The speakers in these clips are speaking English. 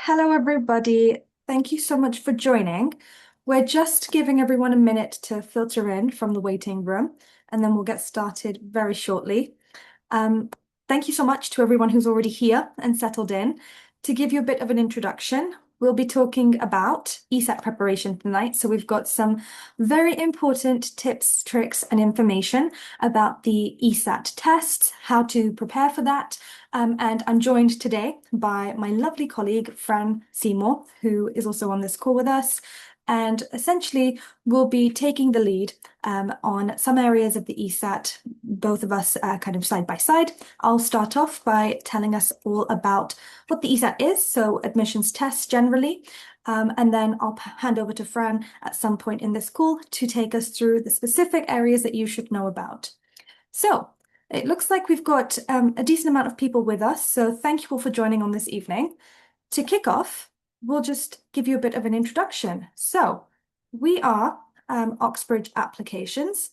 Hello, everybody. Thank you so much for joining. We're just giving everyone a minute to filter in from the waiting room, and then we'll get started very shortly. Um, Thank you so much to everyone who's already here and settled in. To give you a bit of an introduction, we'll be talking about ESAT preparation tonight. So we've got some very important tips, tricks, and information about the ESAT tests, how to prepare for that. And I'm joined today by my lovely colleague, Fran Seymour, who is also on this call with us. And essentially, we'll be taking the lead on some areas of the ESAT, both of us kind of side by side. I'll start off by telling us all about what the ESAT is, so admissions tests generally. And then I'll hand over to Fran at some point in this call to take us through the specific areas that you should know about. So it looks like we've got a decent amount of people with us, so thank you all for joining on this evening. To kick off, we'll just give you a bit of an introduction. So we are Oxbridge Applications.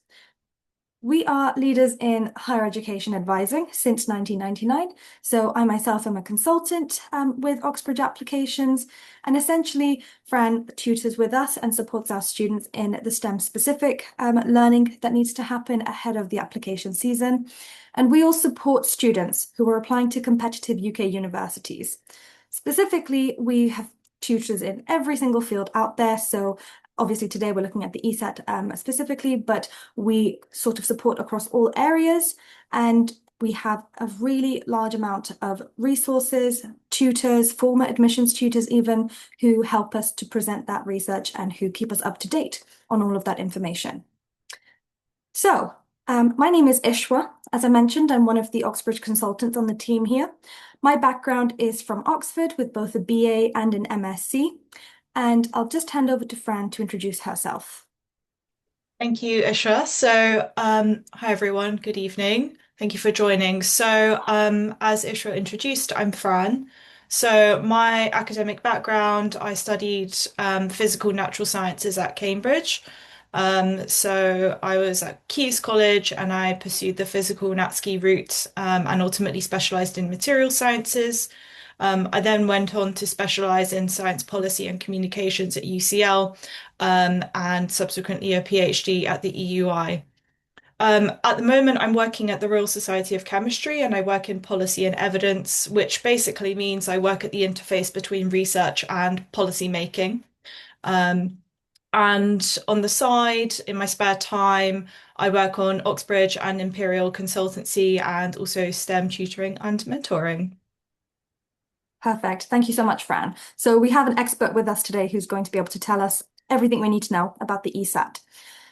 We are leaders in higher education advising since 1999. So I myself am a consultant with Oxbridge Applications, and essentially Fran tutors with us and supports our students in the STEM specific learning that needs to happen ahead of the application season. And we all support students who are applying to competitive UK universities. Specifically, we have tutors in every single field out there. So obviously today we're looking at the ESAT specifically, but we sort of support across all areas, and we have a really large amount of resources, tutors, former admissions tutors even, who help us to present that research and who keep us up to date on all of that information. So, my name is Ishwa. As I mentioned, I'm one of the Oxbridge consultants on the team here. My background is from Oxford with both a BA and an MSc. And I'll just hand over to Fran to introduce herself. Thank you, Ishra. Hi everyone, good evening. Thank you for joining. As Ishra introduced, I'm Fran. So, my academic background, I studied physical natural sciences at Cambridge. I was at Key's College and I pursued the physical NatSci route and ultimately specialised in material sciences. I then went on to specialise in science policy and communications at UCL, and subsequently a PhD at the EUI. At the moment, I'm working at the Royal Society of Chemistry and I work in policy and evidence, which basically means I work at the interface between research and policy making. Um, and on the side, in my spare time, I work on Oxbridge and Imperial consultancy and also STEM tutoring and mentoring. Perfect. Thank you so much, Fran. So we have an expert with us today who's going to be able to tell us everything we need to know about the ESAT.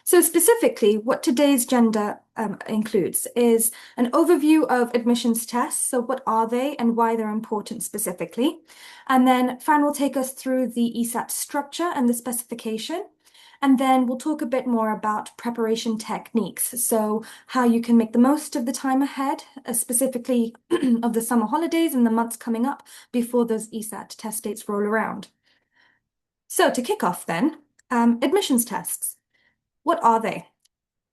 So specifically, what today's agenda includes is an overview of admissions tests. So what are they and why they're important specifically? And then Fran will take us through the ESAT structure and the specification. And then we'll talk a bit more about preparation techniques. So how you can make the most of the time ahead, specifically of the summer holidays and the months coming up before those ESAT test dates roll around. So to kick off then, admissions tests. What are they?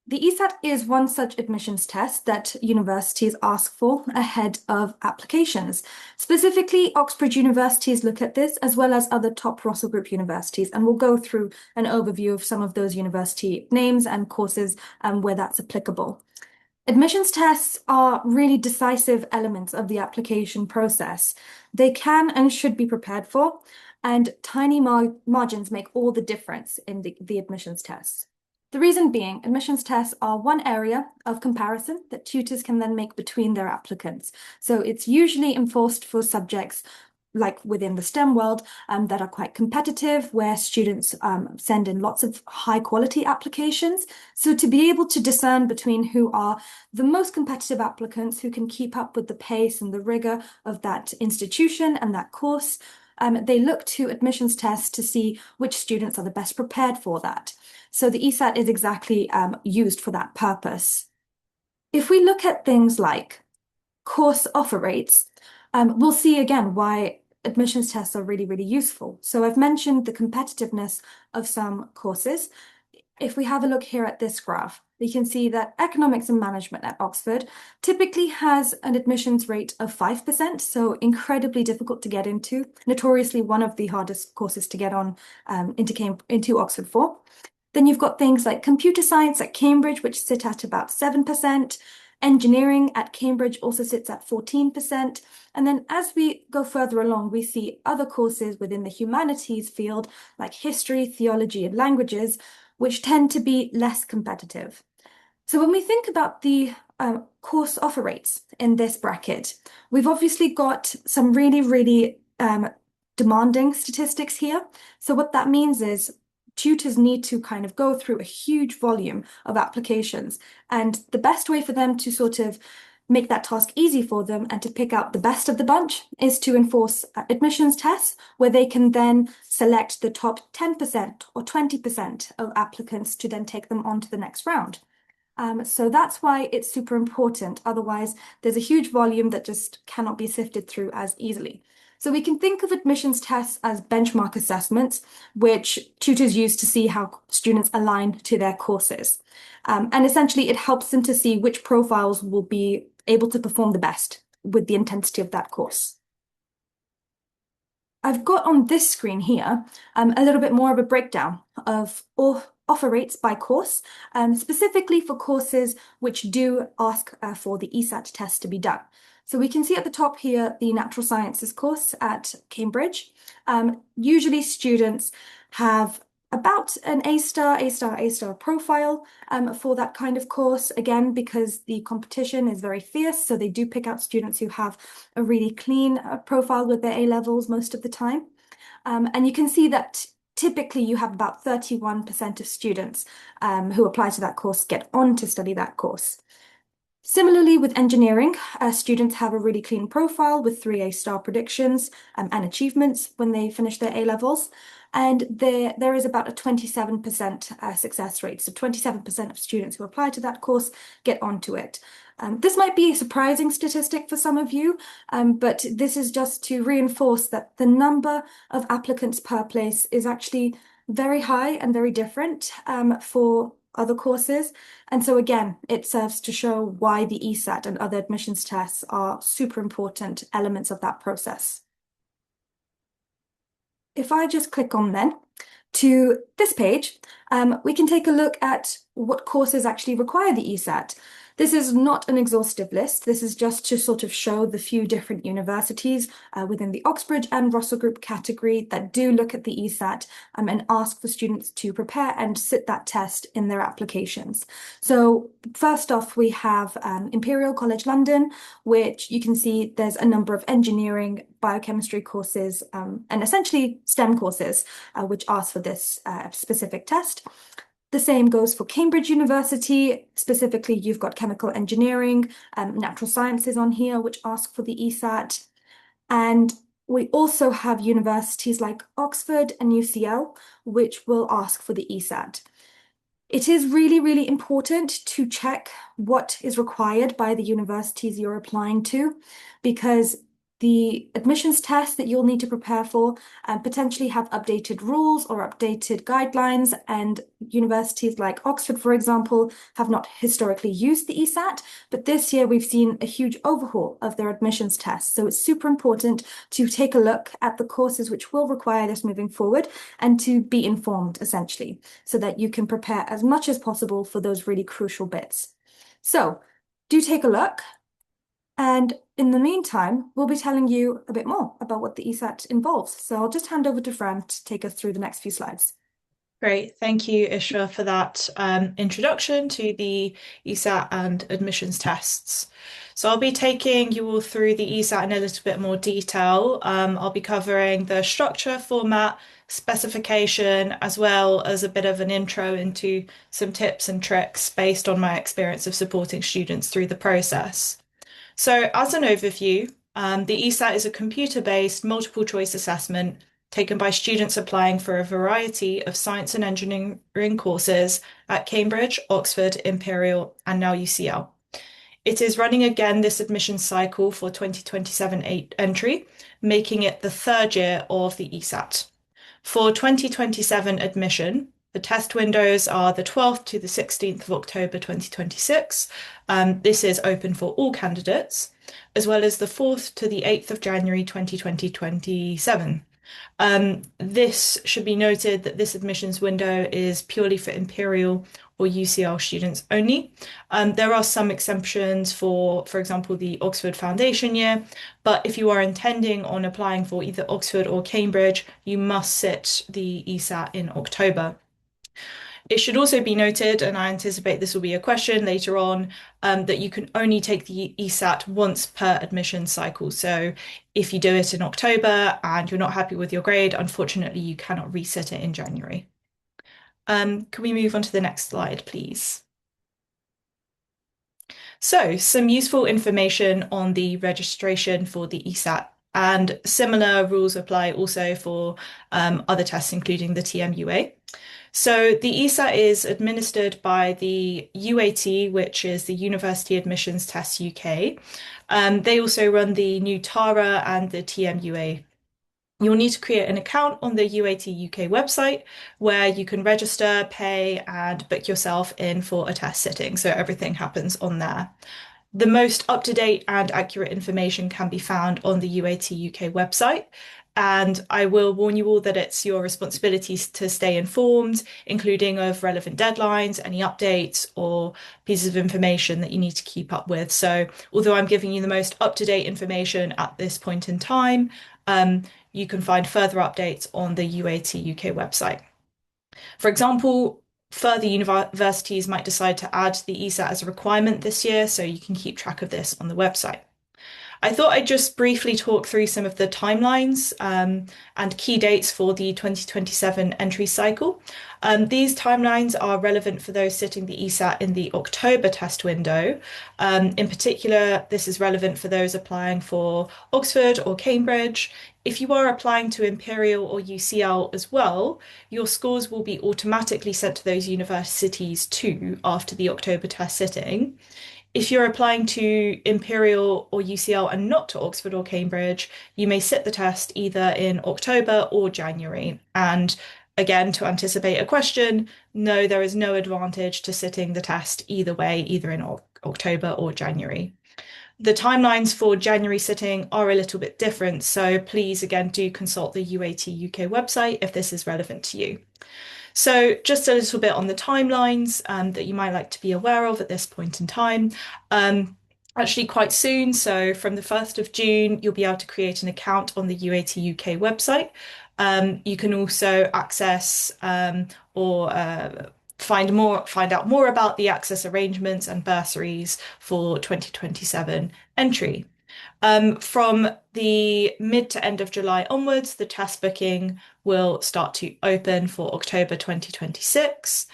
The ESAT is one such admissions test that universities ask for ahead of applications. Specifically, Oxbridge universities look at this as well as other top Russell Group universities, and we'll go through an overview of some of those university names and courses where that's applicable. Admissions tests are really decisive elements of the application process. They can and should be prepared for, and tiny margins make all the difference in the admissions tests. The reason being, admissions tests are one area of comparison that tutors can then make between their applicants. So it's usually enforced for subjects like within the STEM world that are quite competitive, where students send in lots of high quality applications. So to be able to discern between who are the most competitive applicants, who can keep up with the pace and the rigor of that institution and that course, they look to admissions tests to see which students are the best prepared for that. So the ESAT is exactly used for that purpose. If we look at things like course offer rates, we'll see again why admissions tests are really, really useful. So I've mentioned the competitiveness of some courses. If we have a look here at this graph, we can see that economics and management at Oxford typically has an admissions rate of 5%, so incredibly difficult to get into, notoriously one of the hardest courses to get on into Oxford for. Then you've got things like computer science at Cambridge, which sit at about 7%. Engineering at Cambridge also sits at 14%. And then as we go further along, we see other courses within the humanities field, like history, theology, and languages, which tend to be less competitive. So when we think about the course offer rates in this bracket, we've obviously got some really demanding statistics here. So what that means is tutors need to kind of go through a huge volume of applications. And the best way for them to sort of make that task easy for them and to pick out the best of the bunch is to enforce admissions tests where they can then select the top 10% or 20% of applicants to then take them on to the next round. So that's why it's super important. Otherwise, there's a huge volume that just cannot be sifted through as easily. So we can think of admissions tests as benchmark assessments, which tutors use to see how students align to their courses. And essentially, it helps them to see which profiles will be able to perform the best with the intensity of that course. I've got on this screen here a little bit more of a breakdown of all offer rates by course, specifically for courses which do ask for the ESAT test to be done. So we can see at the top here the natural sciences course at Cambridge. Usually students have about an A star, A star, A star profile for that kind of course, again, because the competition is very fierce. So they do pick out students who have a really clean profile with their A levels most of the time. And you can see that typically you have about 31% of students who apply to that course get on to study that course. Similarly, with engineering, students have a really clean profile with 3 A-star predictions and achievements when they finish their A-levels. And there is about a 27% success rate. So 27% of students who apply to that course get onto it. This might be a surprising statistic for some of you, but this is just to reinforce that the number of applicants per place is actually very high and very different for other courses. And so again, it serves to show why the ESAT and other admissions tests are super important elements of that process. If I just click on then to this page, we can take a look at what courses actually require the ESAT. This is not an exhaustive list. This is just to sort of show the few different universities within the Oxbridge and Russell Group category that do look at the ESAT and ask for students to prepare and sit that test in their applications. So first off, we have Imperial College London, which you can see there's a number of engineering, biochemistry courses, and essentially STEM courses, which ask for this specific test. The same goes for Cambridge University. Specifically, you've got chemical engineering, natural sciences on here, which ask for the ESAT. And we also have universities like Oxford and UCL, which will ask for the ESAT. It is really important to check what is required by the universities you're applying to, because the admissions test that you'll need to prepare for potentially have updated rules or updated guidelines, and universities like Oxford, for example, have not historically used the ESAT, but this year we've seen a huge overhaul of their admissions tests. So it's super important to take a look at the courses which will require this moving forward and to be informed, essentially, so that you can prepare as much as possible for those really crucial bits. So do take a look. And in the meantime, we'll be telling you a bit more about what the ESAT involves. So I'll just hand over to Fran to take us through the next few slides. Great. Thank you, Ishra, for that introduction to the ESAT and admissions tests. So I'll be taking you all through the ESAT in a little bit more detail. I'll be covering the structure, format, specification, as well as a bit of an intro into some tips and tricks based on my experience of supporting students through the process. So as an overview, the ESAT is a computer-based multiple choice assessment taken by students applying for a variety of science and engineering courses at Cambridge, Oxford, Imperial, and now UCL. It is running again this admission cycle for 2027 entry, making it the third year of the ESAT. For 2027 admission, The test windows are the 12th to the 16th of October 2026. This is open for all candidates, as well as the 4th to the 8th of January 2027. This should be noted that this admissions window is purely for Imperial or UCL students only. There are some exemptions for example, the Oxford Foundation year, but if you are intending on applying for either Oxford or Cambridge, you must sit the ESAT in October. It should also be noted, and I anticipate this will be a question later on, that you can only take the ESAT once per admission cycle. So if you do it in October and you're not happy with your grade, unfortunately, you cannot resit it in January. Can we move on to the next slide, please? So, some useful information on the registration for the ESAT, and similar rules apply also for other tests, including the TMUA. So the ESAT is administered by the UAT, which is the University Admissions Test UK. They also run the new TARA and the TMUA. You'll need to create an account on the UAT UK website where you can register, pay, and book yourself in for a test sitting. So everything happens on there. The most up-to-date and accurate information can be found on the UAT UK website. And I will warn you all that it's your responsibility to stay informed, including of relevant deadlines, any updates, or pieces of information that you need to keep up with. So, although I'm giving you the most up-to-date information at this point in time, you can find further updates on the UAT UK website. For example, further universities might decide to add the ESAT as a requirement this year, so you can keep track of this on the website. I thought I'd just briefly talk through some of the timelines and key dates for the 2027 entry cycle. These timelines are relevant for those sitting the ESAT in the October test window. In particular, this is relevant for those applying for Oxford or Cambridge. If you are applying to Imperial or UCL as well, your scores will be automatically sent to those universities too after the October test sitting. If you're applying to Imperial or UCL and not to Oxford or Cambridge, you may sit the test either in October or January. And again, to anticipate a question, no, there is no advantage to sitting the test either way, either in October or January. The timelines for January sitting are a little bit different, so please again do consult the UAT UK website if this is relevant to you. So just a little bit on the timelines that you might like to be aware of at this point in time. Actually quite soon, so from the 1st of June, you'll be able to create an account on the UAT UK website. You can also access or find out more about the access arrangements and bursaries for 2027 entry. From the mid to end of July onwards, the test booking will start to open for October 2026.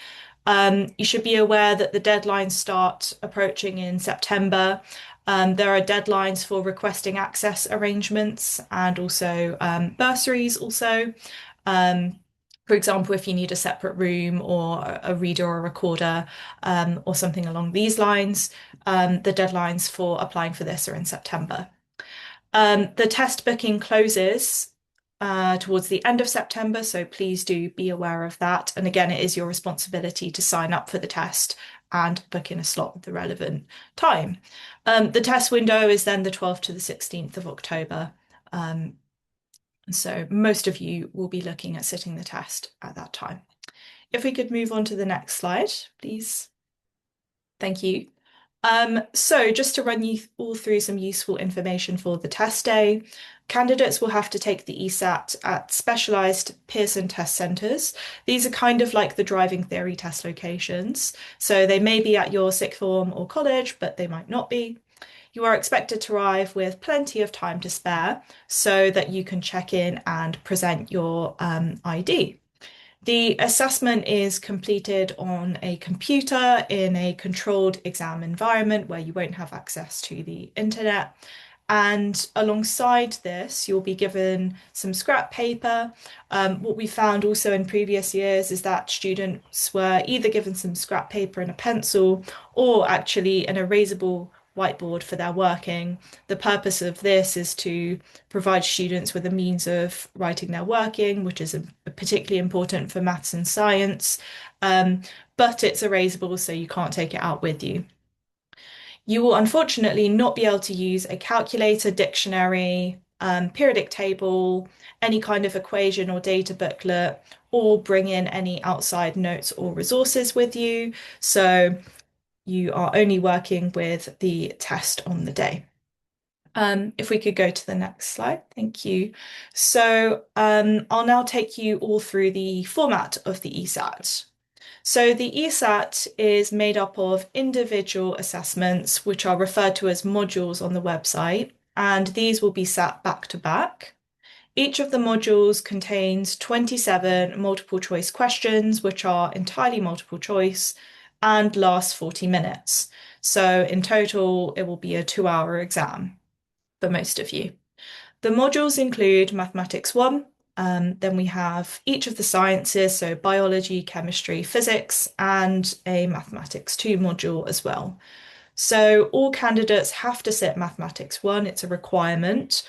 You should be aware that the deadlines start approaching in September. There are deadlines for requesting access arrangements and also bursaries also. For example, if you need a separate room or a reader or a recorder or something along these lines, the deadlines for applying for this are in September. The test booking closes towards the end of September, so please do be aware of that. And again, it is your responsibility to sign up for the test and book in a slot at the relevant time. The test window is then the 12th to the 16th of October. So most of you will be looking at sitting the test at that time. If we could move on to the next slide, please. Thank you. So just to run you all through some useful information for the test day, candidates will have to take the ESAT at specialised Pearson test centres. These are kind of like the driving theory test locations. So they may be at your sixth form or college, but they might not be. You are expected to arrive with plenty of time to spare so that you can check in and present your ID. The assessment is completed on a computer in a controlled exam environment where you won't have access to the internet. And alongside this, you'll be given some scrap paper. What we found also in previous years is that students were either given some scrap paper and a pencil or actually an erasable whiteboard for their working. The purpose of this is to provide students with a means of writing their working, which is particularly important for maths and science. Um, but it's erasable, so you can't take it out with you. You will unfortunately not be able to use a calculator, dictionary, periodic table, any kind of equation or data booklet, or bring in any outside notes or resources with you. So you are only working with the test on the day. If we could go to the next slide, thank you. So I'll now take you all through the format of the ESAT. So the ESAT is made up of individual assessments, which are referred to as modules on the website, and these will be sat back to back. Each of the modules contains 27 multiple choice questions, which are entirely multiple choice and last 40 minutes. So in total, it will be a 2-hour exam for most of you. The modules include Mathematics 1, then we have each of the sciences, so biology, chemistry, physics, and a Mathematics 2 module as well. So all candidates have to sit Mathematics 1, it's a requirement,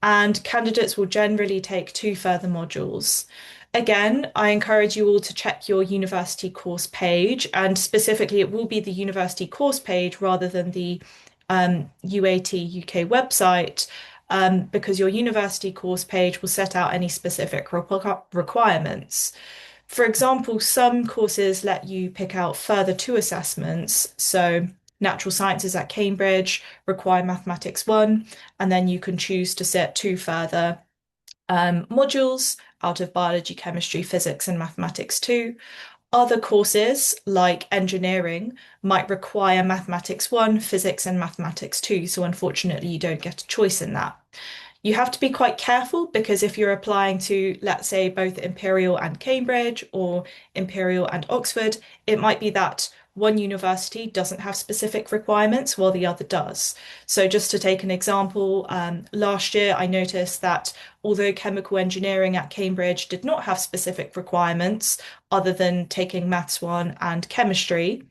and candidates will generally take 2 further modules. Again, I encourage you all to check your university course page, and specifically, it will be the university course page rather than the UAT UK website, because your university course page will set out any specific requirements. For example, some courses let you pick out further 2 assessments. So natural sciences at Cambridge require mathematics 1, and then you can choose to set 2 further modules out of biology, chemistry, physics, and mathematics 2. Other courses, like engineering, might require mathematics 1, physics, and mathematics 2. So unfortunately, you don't get a choice in that. You have to be quite careful because if you're applying to, let's say, both Imperial and Cambridge or Imperial and Oxford, it might be that one university doesn't have specific requirements while the other does. So just to take an example, last year I noticed that although chemical engineering at Cambridge did not have specific requirements other than taking Maths 1 and chemistry,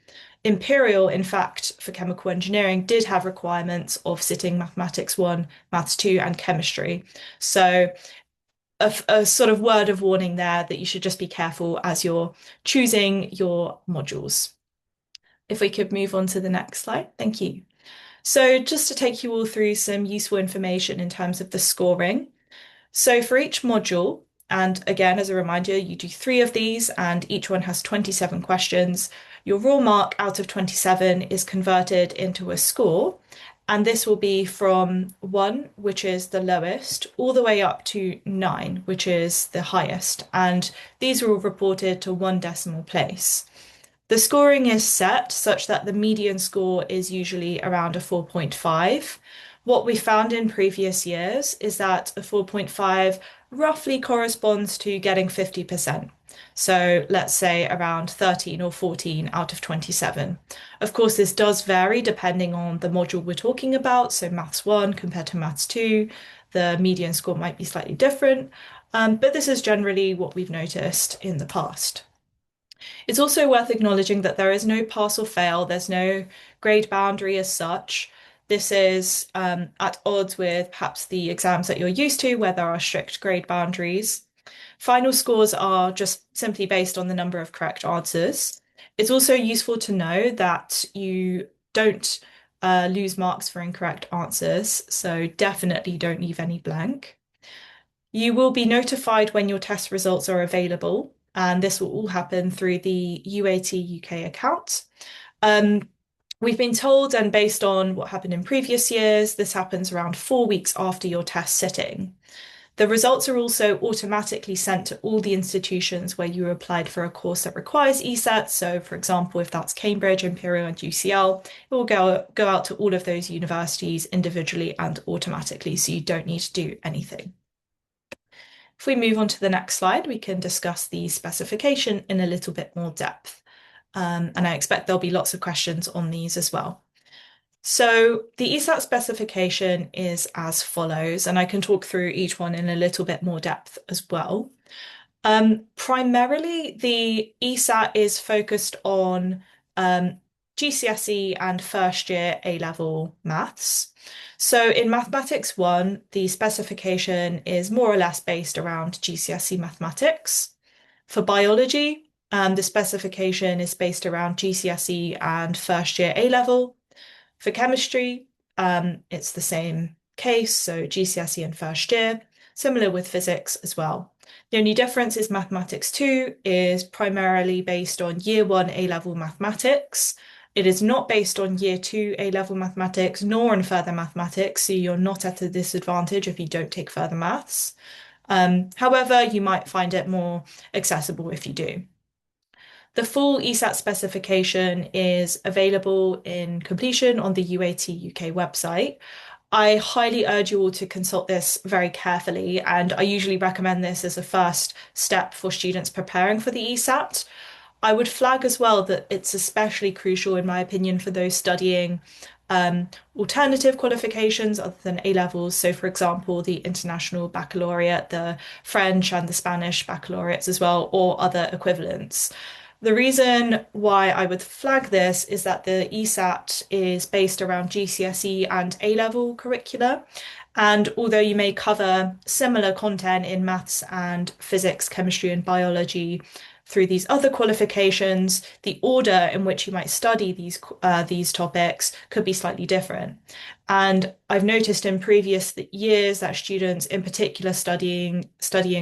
Imperial, in fact, for chemical engineering, did have requirements of sitting Mathematics 1, Maths 2, and chemistry. So a sort of word of warning there that you should just be careful as you're choosing your modules. If we could move on to the next slide. Thank you. So just to take you all through some useful information in terms of the scoring. So for each module, and again, as a reminder, you do 3 of these and each one has 27 questions. Your raw mark out of 27 is converted into a score. And this will be from 1, which is the lowest, all the way up to 9, which is the highest. And these are all reported to 1 decimal place. The scoring is set such that the median score is usually around a 4.5. What we found in previous years is that a 4.5 roughly corresponds to getting 50%. So let's say around 13 or 14 out of 27. Of course, this does vary depending on the module we're talking about. So Maths 1 compared to Maths 2, the median score might be slightly different. But this is generally what we've noticed in the past. It's also worth acknowledging that there is no pass or fail, there's no grade boundary as such. This is at odds with perhaps the exams that you're used to, where there are strict grade boundaries. Final scores are just simply based on the number of correct answers. It's also useful to know that you don't lose marks for incorrect answers, so definitely don't leave any blank. You will be notified when your test results are available, and this will all happen through the UAT UK account. Um, we've been told, and based on what happened in previous years, this happens around 4 weeks after your test sitting. The results are also automatically sent to all the institutions where you applied for a course that requires ESAT. So, for example, if that's Cambridge, Imperial, and UCL, it will go out to all of those universities individually and automatically, so you don't need to do anything. If we move on to the next slide, we can discuss the specification in a little bit more depth. And I expect there'll be lots of questions on these as well. So the ESAT specification is as follows, and I can talk through each one in a little bit more depth as well. Primarily, the ESAT is focused on GCSE and first year A-level maths. So in Mathematics 1, the specification is more or less based around GCSE mathematics. For biology, the specification is based around GCSE and first year A-level. For chemistry, it's the same case, so GCSE and first year, similar with physics as well. The only difference is Mathematics 2 is primarily based on Year 1 A-level mathematics. It is not based on Year 2 A-level mathematics, nor on further mathematics, so you're not at a disadvantage if you don't take further maths. However, you might find it more accessible if you do. The full ESAT specification is available in completion on the UAT UK website. I highly urge you all to consult this very carefully, and I usually recommend this as a first step for students preparing for the ESAT. I would flag as well that it's especially crucial, in my opinion, for those studying alternative qualifications other than A levels. So, for example, the International Baccalaureate, the French and the Spanish baccalaureates as well, or other equivalents. The reason why I would flag this is that the ESAT is based around GCSE and A level curricula. And although you may cover similar content in maths and physics, chemistry, and biology through these other qualifications, the order in which you might study these topics could be slightly different. And I've noticed in previous years that students, in particular studying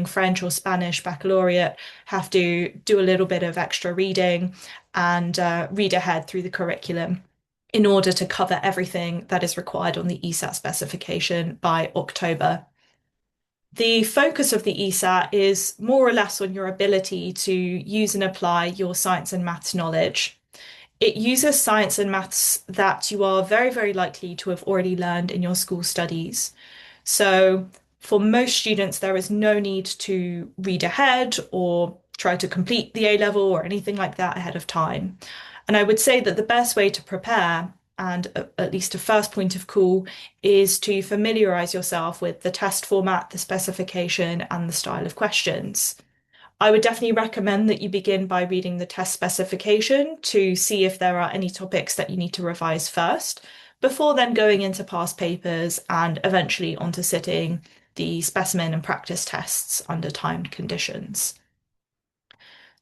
French or Spanish baccalaureate, have to do a little bit of extra reading and read ahead through the curriculum in order to cover everything that is required on the ESAT specification by October. The focus of the ESAT is more or less on your ability to use and apply your science and maths knowledge. It uses science and maths that you are very, very likely to have already learned in your school studies. So, for most students, there is no need to read ahead or try to complete the A level or anything like that ahead of time. And I would say that the best way to prepare, and at least a first point of call, is to familiarize yourself with the test format, the specification, and the style of questions. I would definitely recommend that you begin by reading the test specification to see if there are any topics that you need to revise first, before then going into past papers and eventually onto sitting the specimen and practice tests under timed conditions.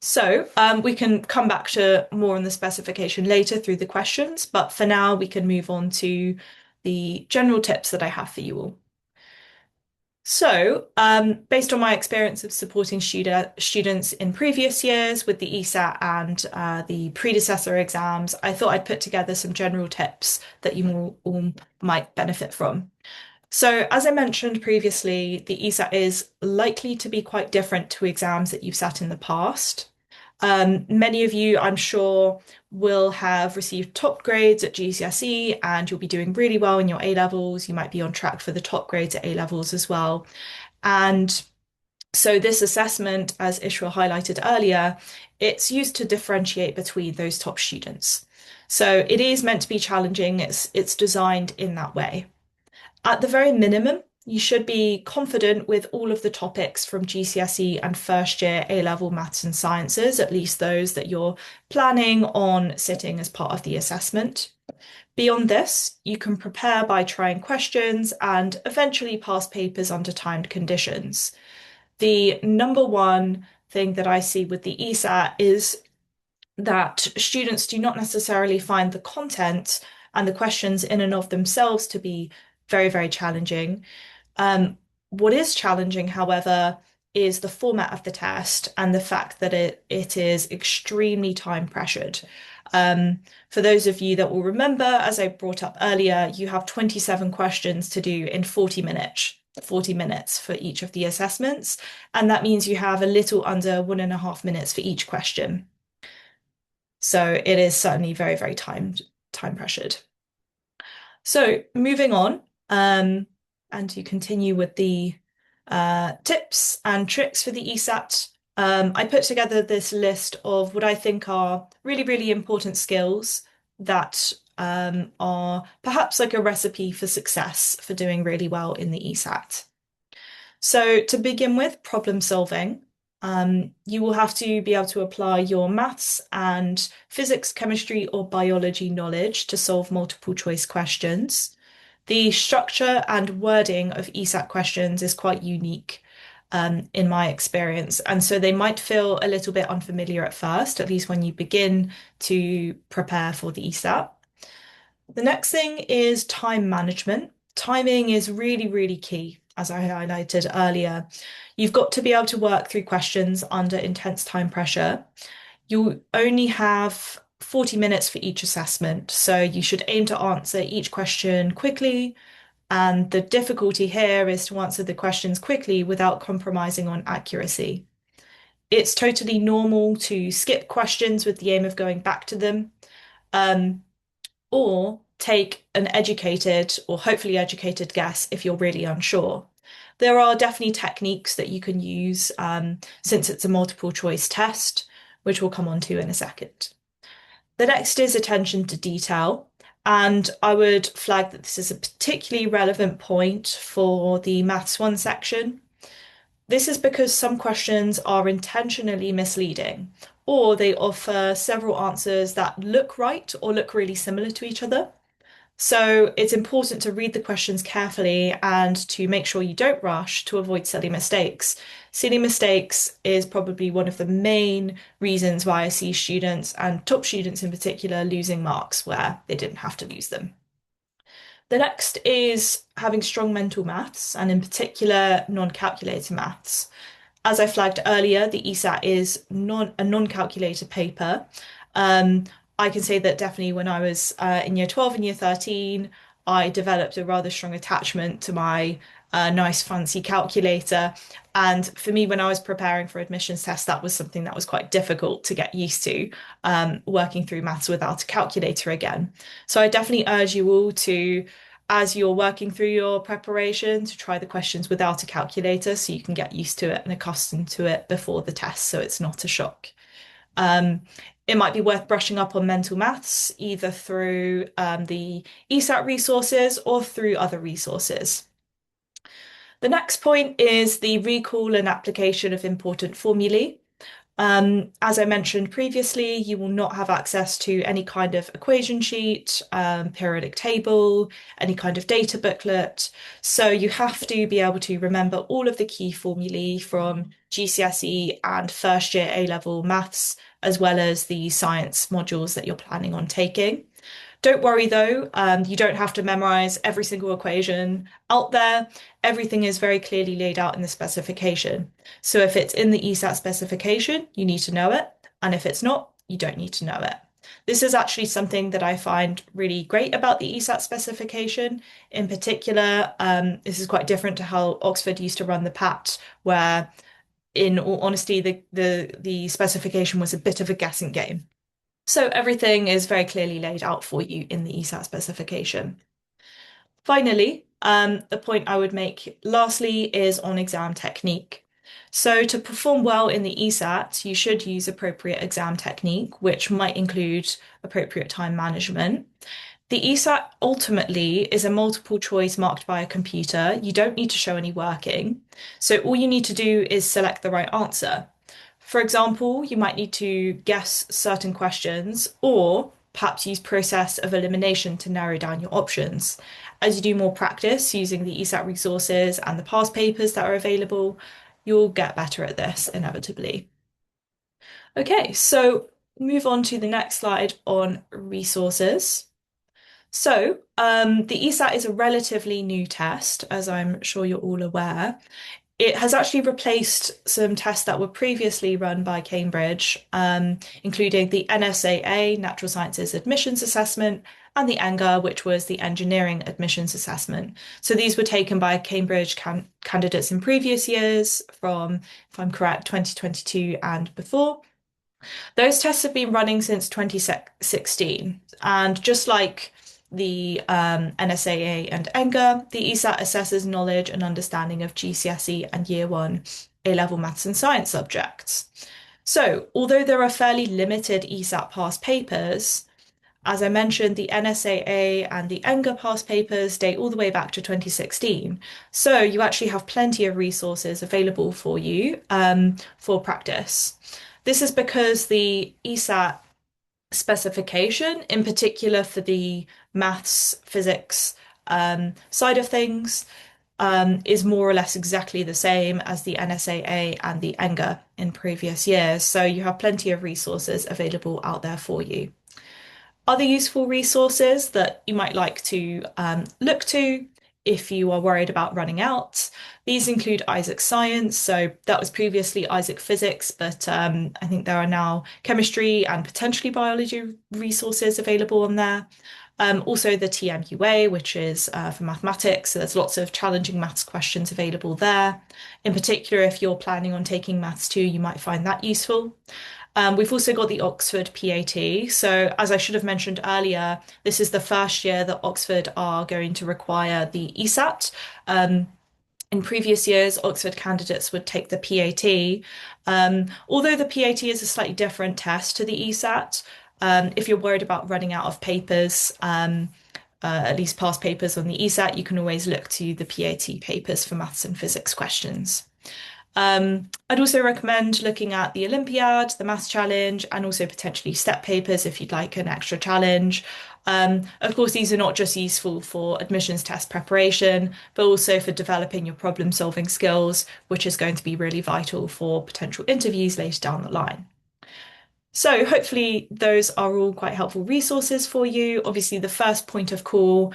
So we can come back to more on the specification later through the questions, but for now we can move on to the general tips that I have for you all. So, based on my experience of supporting students in previous years with the ESAT and the predecessor exams, I thought I'd put together some general tips that you all might benefit from. So, as I mentioned previously, the ESAT is likely to be quite different to exams that you've sat in the past. Many of you, I'm sure, will have received top grades at GCSE and you'll be doing really well in your A levels. You might be on track for the top grades at A levels as well. And so this assessment, as Ishra highlighted earlier, it's used to differentiate between those top students. So it is meant to be challenging. It's designed in that way. At the very minimum, you should be confident with all of the topics from GCSE and first year A-level maths and sciences, at least those that you're planning on sitting as part of the assessment. Beyond this, you can prepare by trying questions and eventually pass papers under timed conditions. The number one thing that I see with the ESAT is that students do not necessarily find the content and the questions in and of themselves to be very, very challenging. What is challenging, however, is the format of the test and the fact that it is extremely time pressured. For those of you that will remember, as I brought up earlier, you have 27 questions to do in 40 minutes for each of the assessments. And that means you have a little under 1.5 minutes for each question. So it is certainly very, very time pressured. So moving on, and you continue with the tips and tricks for the ESAT. I put together this list of what I think are really, really important skills that are perhaps like a recipe for success for doing really well in the ESAT. So to begin with, problem solving. You will have to be able to apply your maths and physics, chemistry, or biology knowledge to solve multiple choice questions. The structure and wording of ESAT questions is quite unique, in my experience, and so they might feel a little bit unfamiliar at first, at least when you begin to prepare for the ESAT. The next thing is time management. Timing is really, really key, as I highlighted earlier. You've got to be able to work through questions under intense time pressure. You only have 40 minutes for each assessment, so you should aim to answer each question quickly. And the difficulty here is to answer the questions quickly without compromising on accuracy. It's totally normal to skip questions with the aim of going back to them. Um, or take an educated or hopefully educated guess if you're really unsure. There are definitely techniques that you can use since it's a multiple choice test, which we'll come on to in a second. The next is attention to detail. And I would flag that this is a particularly relevant point for the Maths 1 section. This is because some questions are intentionally misleading, or they offer several answers that look right or look really similar to each other. So it's important to read the questions carefully and to make sure you don't rush to avoid silly mistakes. Silly mistakes is probably one of the main reasons why I see students, and top students in particular, losing marks where they didn't have to lose them. The next is having strong mental maths, and in particular, non-calculator maths. As I flagged earlier, the ESAT is a non-calculator paper. Um, I can say that definitely when I was in year 12 and year 13, I developed a rather strong attachment to my nice fancy calculator. And for me, when I was preparing for admissions tests, that was something that was quite difficult to get used to, working through maths without a calculator again. So I definitely urge you all to, as you're working through your preparation, to try the questions without a calculator so you can get used to it and accustomed to it before the test so it's not a shock. Um, it might be worth brushing up on mental maths, either through the ESAT resources or through other resources. The next point is the recall and application of important formulae. As I mentioned previously, you will not have access to any kind of equation sheet, periodic table, any kind of data booklet. So you have to be able to remember all of the key formulae from GCSE and first year A-level maths, as well as the science modules that you're planning on taking. Don't worry though, you don't have to memorize every single equation out there. Everything is very clearly laid out in the specification. So if it's in the ESAT specification, you need to know it. And if it's not, you don't need to know it. This is actually something that I find really great about the ESAT specification. In particular, this is quite different to how Oxford used to run the PAT, where in all honesty, the specification was a bit of a guessing game. So everything is very clearly laid out for you in the ESAT specification. Finally, the point I would make lastly is on exam technique. So to perform well in the ESAT, you should use appropriate exam technique, which might include appropriate time management. The ESAT ultimately is a multiple choice marked by a computer. You don't need to show any working. So all you need to do is select the right answer. For example, you might need to guess certain questions or perhaps use process of elimination to narrow down your options. As you do more practice using the ESAT resources and the past papers that are available, you'll get better at this inevitably. Okay, so move on to the next slide on resources. So, the ESAT is a relatively new test, as I'm sure you're all aware. It has actually replaced some tests that were previously run by Cambridge, including the NSAA, Natural Sciences Admissions Assessment, and the ENGA, which was the Engineering Admissions Assessment. So these were taken by Cambridge candidates in previous years from, if I'm correct, 2022 and before. Those tests have been running since 2016, and just like the NSAA and ENGA, the ESAT assesses knowledge and understanding of GCSE and Year 1 A-level maths and science subjects. So, although there are fairly limited ESAT past papers, As I mentioned, the NSAA and the ENGA past papers date all the way back to 2016. So you actually have plenty of resources available for you for practice. This is because the ESAT specification, in particular for the maths, physics side of things, is more or less exactly the same as the NSAA and the ENGA in previous years. So you have plenty of resources available out there for you. Other useful resources that you might like to look to if you are worried about running out. These include Isaac Science. So that was previously Isaac Physics, but I think there are now chemistry and potentially biology resources available on there. Also the TMUA, which is for mathematics. So there's lots of challenging maths questions available there. In particular, if you're planning on taking maths 2, you might find that useful. We've also got the Oxford PAT. So, as I should have mentioned earlier, this is the first year that Oxford are going to require the ESAT. In previous years, Oxford candidates would take the PAT. Although the PAT is a slightly different test to the ESAT, if you're worried about running out of papers, at least past papers on the ESAT, you can always look to the PAT papers for maths and physics questions. I'd also recommend looking at the Olympiad, the Maths Challenge, and also potentially step papers if you'd like an extra challenge. Of course, these are not just useful for admissions test preparation, but also for developing your problem solving skills, which is going to be really vital for potential interviews later down the line. So hopefully those are all quite helpful resources for you. Obviously, the first point of call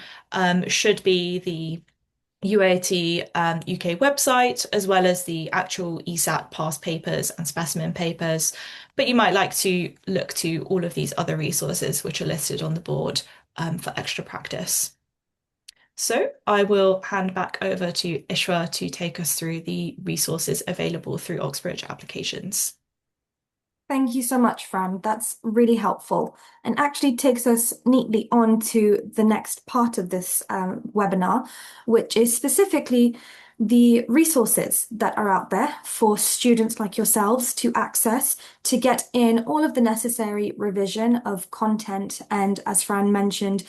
should be the UAT UK website, as well as the actual ESAT past papers and specimen papers. But you might like to look to all of these other resources which are listed on the board for extra practice. So I will hand back over to Ishwa to take us through the resources available through Oxbridge applications. Thank you so much, Fran. That's really helpful and actually takes us neatly on to the next part of this webinar, which is specifically the resources that are out there for students like yourselves to access to get in all of the necessary revision of content and, as Fran mentioned,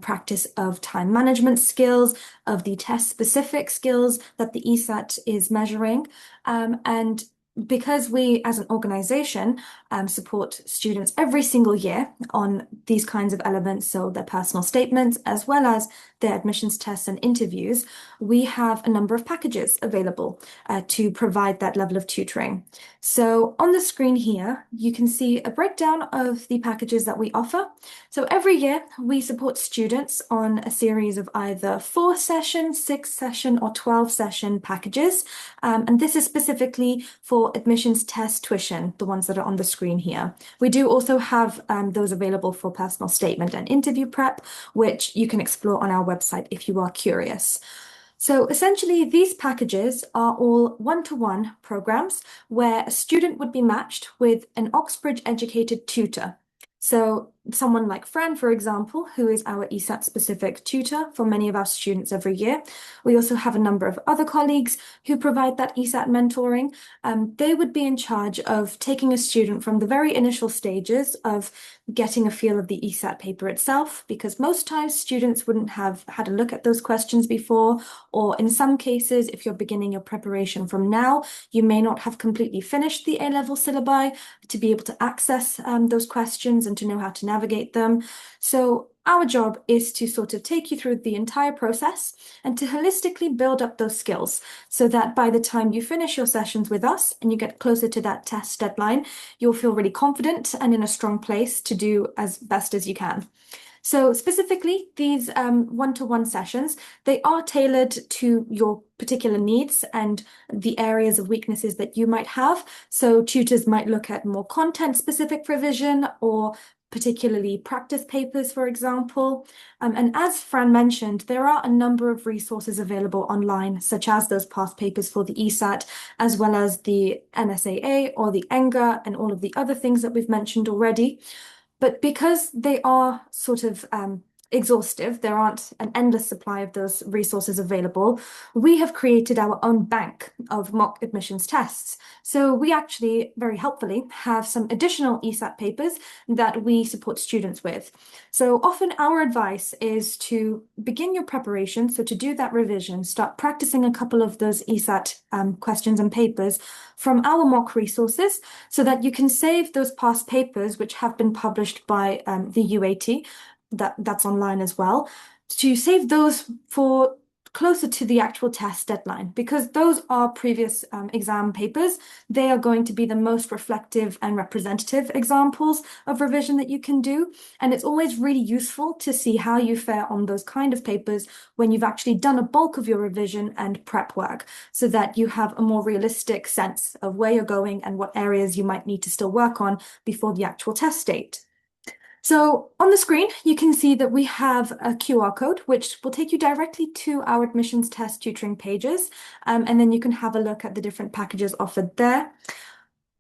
practice of time management skills, of the test-specific skills that the ESAT is measuring, and because we as an organization support students every single year on these kinds of elements, so their personal statements as well as their admissions tests and interviews, we have a number of packages available to provide that level of tutoring. So on the screen here, you can see a breakdown of the packages that we offer. So every year we support students on a series of either 4-session, 6-session or 12-session packages. And this is specifically for admissions test tuition, the ones that are on the screen here. We do also have those available for personal statement and interview prep, which you can explore on our website if you are curious. So essentially, these packages are all one-to-one programs where a student would be matched with an Oxbridge educated tutor. So someone like Fran, for example, who is our ESAT specific tutor for many of our students every year. We also have a number of other colleagues who provide that ESAT mentoring. They would be in charge of taking a student from the very initial stages of getting a feel of the ESAT paper itself, because most times students wouldn't have had a look at those questions before, or in some cases, if you're beginning your preparation from now, you may not have completely finished the A-level syllabi to be able to access those questions and to know how to navigate them. So our job is to sort of take you through the entire process and to holistically build up those skills so that by the time you finish your sessions with us and you get closer to that test deadline, you'll feel really confident and in a strong place to do as best as you can. So specifically, these one-to-one sessions, they are tailored to your particular needs and the areas of weaknesses that you might have. So tutors might look at more content-specific provision or particularly practice papers, for example. And as Fran mentioned, there are a number of resources available online, such as those past papers for the ESAT, as well as the NSAA or the ENGA and all of the other things that we've mentioned already. But because they are sort of exhaustive. There aren't an endless supply of those resources available. We have created our own bank of mock admissions tests. So we actually, very helpfully, have some additional ESAT papers that we support students with. So often our advice is to begin your preparation. So to do that revision, start practicing a couple of those ESAT questions and papers from our mock resources so that you can save those past papers which have been published by the UAT, that's online as well, to save those for closer to the actual test deadline, because those are previous exam papers. They are going to be the most reflective and representative examples of revision that you can do. And it's always really useful to see how you fare on those kind of papers when you've actually done a bulk of your revision and prep work, so that you have a more realistic sense of where you're going and what areas you might need to still work on before the actual test date. So on the screen, you can see that we have a QR code, which will take you directly to our admissions test tutoring pages. And then you can have a look at the different packages offered there.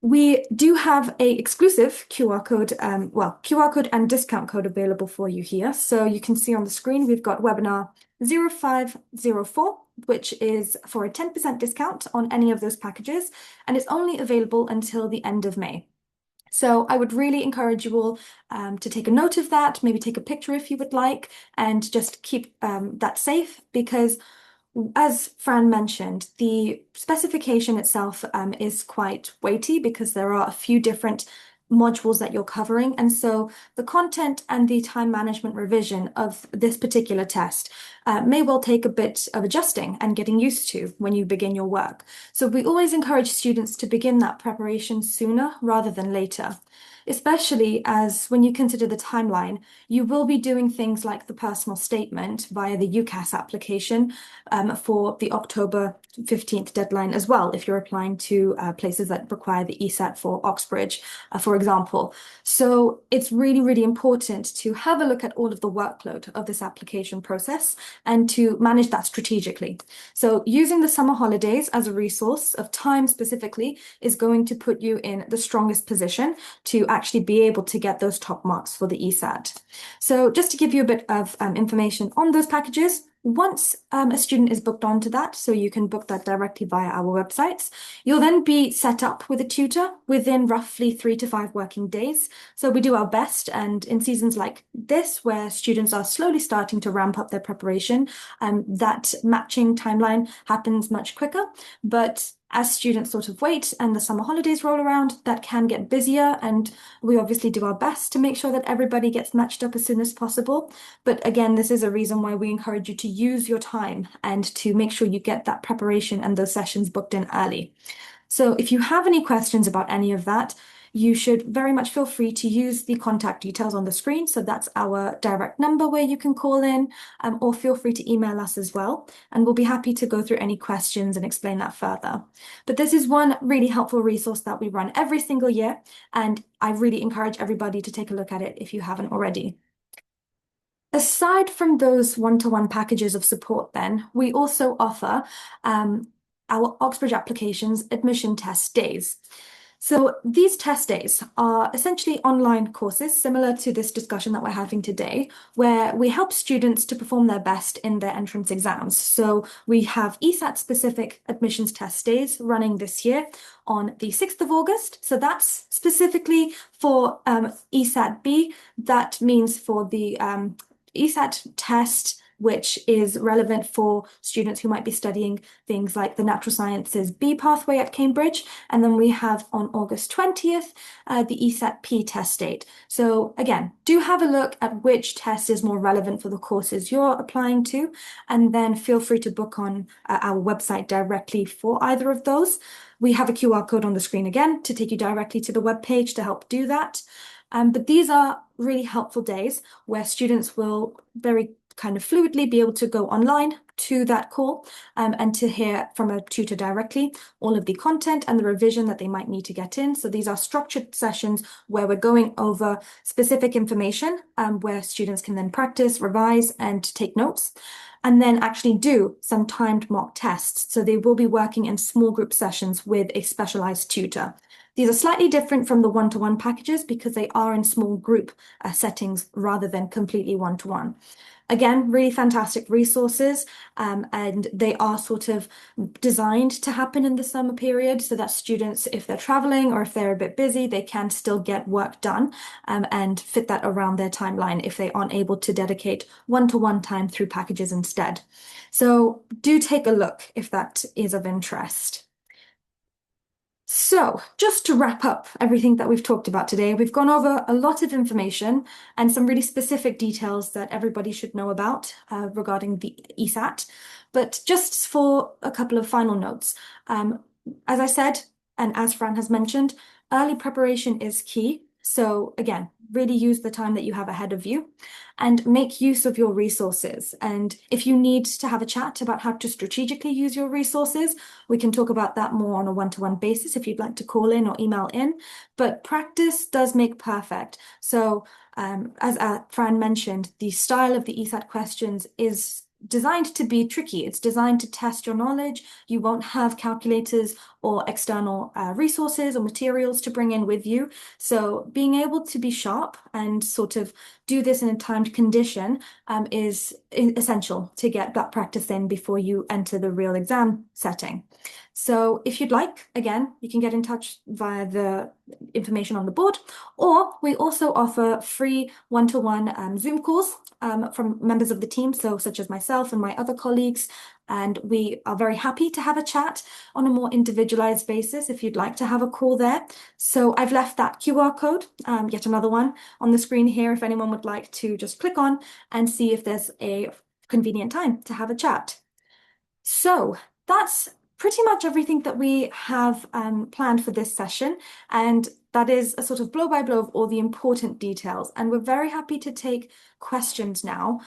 We do have a exclusive QR code, QR code and discount code available for you here. So you can see on the screen, we've got webinar 0504, which is for a 10% discount on any of those packages. And it's only available until the end of May. So I would really encourage you all to take a note of that, maybe take a picture if you would like, and just keep that safe, because as Fran mentioned, the specification itself is quite weighty because there are a few different modules that you're covering. And so the content and the time management revision of this particular test may well take a bit of adjusting and getting used to when you begin your work. So we always encourage students to begin that preparation sooner rather than later, especially as when you consider the timeline, you will be doing things like the personal statement via the UCAS application for the October 15th deadline as well, if you're applying to places that require the ESAT for Oxbridge, for example. So it's really, really important to have a look at all of the workload of this application process and to manage that strategically. So using the summer holidays as a resource of time specifically is going to put you in the strongest position to actually be able to get those top marks for the ESAT. So just to give you a bit of information on those packages, once a student is booked onto that, so you can book that directly via our websites, you'll then be set up with a tutor within roughly 3 to 5 working days. So we do our best, and in seasons like this, where students are slowly starting to ramp up their preparation, that matching timeline happens much quicker. But as students sort of wait and the summer holidays roll around, that can get busier, and we obviously do our best to make sure that everybody gets matched up as soon as possible. But again, this is a reason why we encourage you to use your time and to make sure you get that preparation and those sessions booked in early. So if you have any questions about any of that, you should very much feel free to use the contact details on the screen. So that's our direct number where you can call in, or feel free to email us as well. And we'll be happy to go through any questions and explain that further. But this is one really helpful resource that we run every single year. And I really encourage everybody to take a look at it if you haven't already. Aside from those one-to-one packages of support, then, we also offer our Oxbridge applications admission test days. So these test days are essentially online courses similar to this discussion that we're having today, where we help students to perform their best in their entrance exams. So we have ESAT-specific admissions test days running this year on the 6th of August. So that's specifically for ESAT B. That means for the ESAT test, which is relevant for students who might be studying things like the Natural Sciences B pathway at Cambridge. And then we have on August 20th, the ESAT P test date. So again, do have a look at which test is more relevant for the courses you're applying to, and then feel free to book on our website directly for either of those. We have a QR code on the screen again to take you directly to the webpage to help do that. But these are really helpful days where students will very kind of fluidly be able to go online to that call and to hear from a tutor directly all of the content and the revision that they might need to get in. So these are structured sessions where we're going over specific information where students can then practice, revise, and take notes, and then actually do some timed mock tests. So they will be working in small group sessions with a specialized tutor. These are slightly different from the one-to-one packages because they are in small group settings rather than completely one-to-one. Again, really fantastic resources, and they are sort of designed to happen in the summer period so that students, if they're traveling or if they're a bit busy, they can still get work done, and fit that around their timeline if they aren't able to dedicate one-to-one time through packages instead. So do take a look if that is of interest. So, just to wrap up everything that we've talked about today, we've gone over a lot of information and some really specific details that everybody should know about regarding the ESAT. But just for a couple of final notes, as I said, and as Fran has mentioned, early preparation is key. So, again, really use the time that you have ahead of you and make use of your resources. And if you need to have a chat about how to strategically use your resources, we can talk about that more on a one-to-one basis if you'd like to call in or email in. But practice does make perfect. So, as Fran mentioned, the style of the ESAT questions is designed to be tricky. It's designed to test your knowledge. You won't have calculators or external resources or materials to bring in with you. So being able to be sharp and sort of do this in a timed condition is essential to get that practice in before you enter the real exam setting. So if you'd like, again, you can get in touch via the information on the board, or we also offer free one-to-one Zoom calls from members of the team, so such as myself and my other colleagues, and we are very happy to have a chat on a more individualized basis if you'd like to have a call there. So I've left that QR code, yet another one, on the screen here if anyone would like to just click on and see if there's a convenient time to have a chat. So that's pretty much everything that we have planned for this session. And that is a sort of blow by blow of all the important details. And we're very happy to take questions now